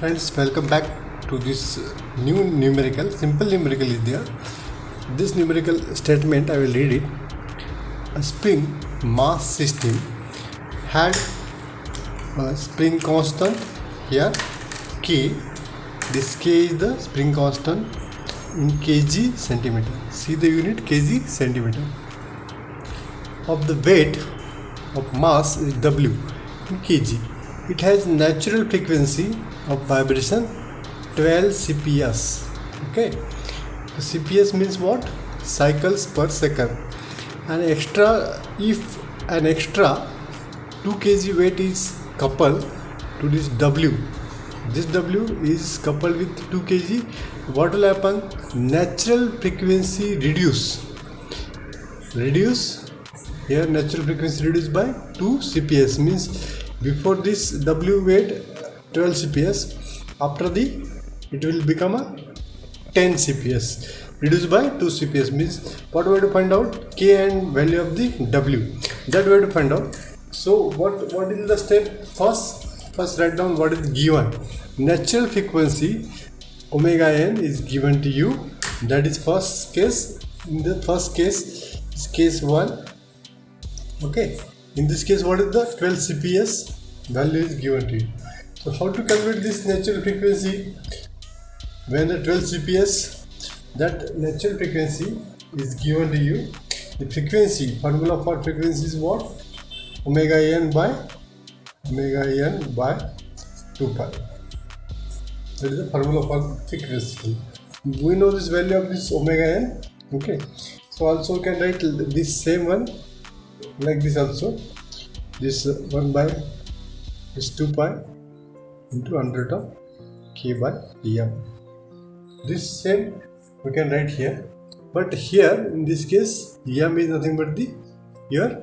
Friends, welcome back to this new numerical. Simple numerical is there. This numerical statement, I will read it. A spring mass system had a spring constant here K. This K is the spring constant in kg centimeter. See the unit kg centimeter. Of the weight of mass is W in kg. It has natural frequency of vibration 12 CPS. Okay, the CPS means what? Cycles per second. If an extra 2 kg weight is coupled to this W, this W is coupled with 2 kg, what will happen? Natural frequency reduce here. Natural frequency reduced by 2 CPS means before this W weight 12 CPS, after it will become a 10 CPS, reduced by 2 CPS means what we have to find out? K and value of the W, that we have to find out. So what is the step? First write down what is given. Natural frequency omega n is given to you, that is first case. In the first case is case 1. Okay, in this case what is the 12 CPS value is given to you. So how to calculate this natural frequency? When the 12 CPS, that natural frequency is given to you, the frequency, formula for frequency is what? Omega n by 2 pi. That is the formula for frequency. We know this value of this omega n. Okay, so also we can write this same one like this also. This 1 by this 2 pi into under of k by m. This same we can write here, but here in this case m is nothing but the here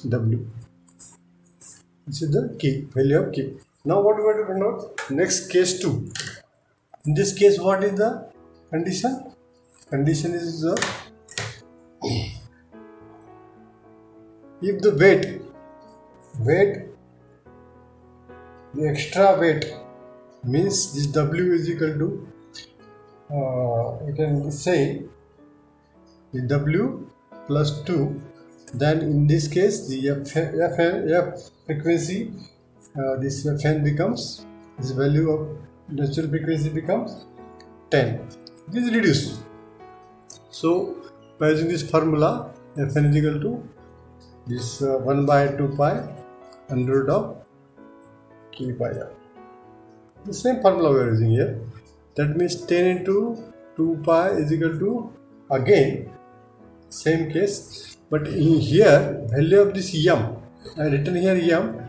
W. This is the key value of K. Now what we have to find out? Next case 2. In this case what is the condition? Condition is if the weight, the extra weight means this W is equal to you can say the W plus 2, then in this case the F frequency, this Fn becomes, this value of natural frequency becomes 10. It is reduced. So by using this formula, Fn is equal to this 1 by 2 pi under root of k by r. The same formula we are using here. That means 10 into 2 pi is equal to, again same case, but in here value of this m, I written here m,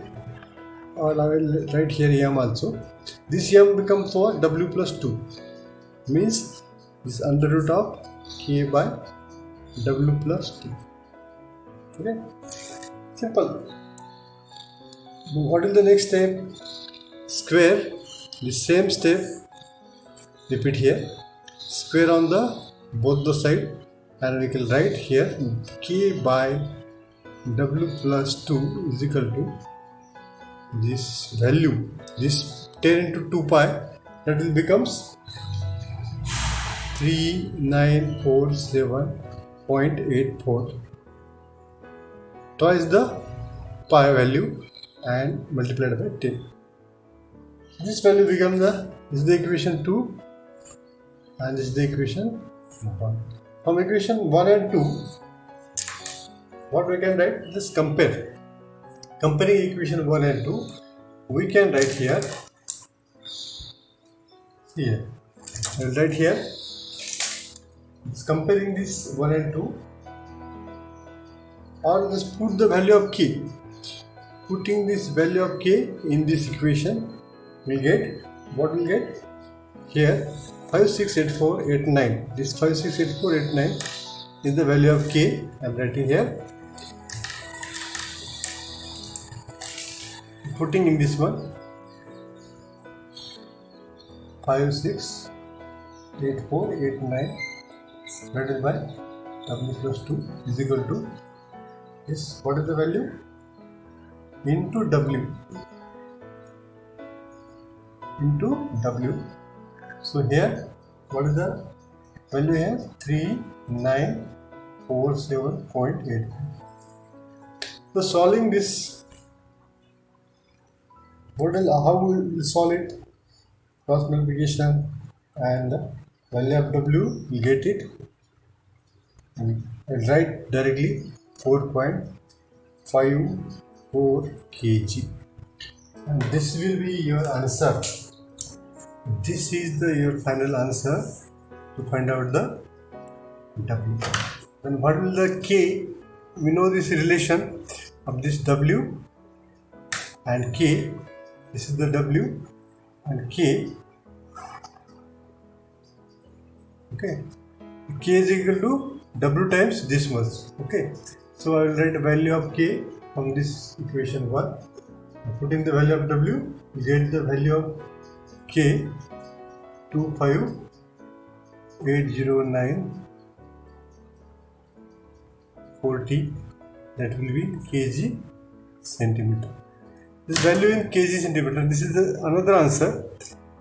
or I will write here m also. This m becomes what? W plus 2 means this under root of k by W plus 2. Okay, simple. What is the next step? Square the same step, repeat here, square on the both the side, and we can write here k by w plus 2 is equal to this value, this 10 into 2 pi, that will becomes 3947.84, twice the pi value and multiplied by 10. This value becomes this is the equation 2 and this is the equation 1. From equation 1 and 2, what we can write? Just compare. Comparing equation 1 and 2, we can write here. Here, I will write here. It's comparing this 1 and 2, or just put the value of k. Putting this value of k in this equation, we get what we get here 568489. This 568489 is the value of k. I am writing here. Putting in this one 568489 divided by w plus 2 is equal to this. What is the value? Into w. Into w. So here, what is the value here? 3947.8. So solving this, how we will solve it? Cross multiplication and the value of w, we get it. I'll write directly 4.54 kg, and this will be your answer. This is your final answer to find out the w. And what will the k? We know this relation of this w and k. This is the w and k. Okay, k is equal to w times this much. Okay, so I will write the value of k from this equation 1. Putting the value of w, we get the value of k 2580940, that will be kg centimeter. This value in kg centimeter, this is another answer.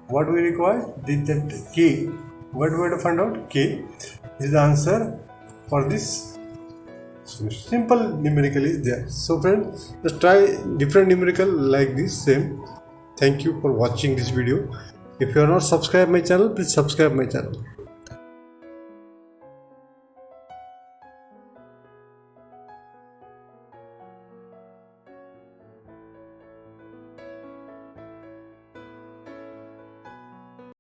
What we require? That k. What we have to find out? K is the answer for this. So simple numerical is there. So friends, just try different numerical like this same. Thank you for watching this video. If you are not subscribed my channel, please subscribe my channel.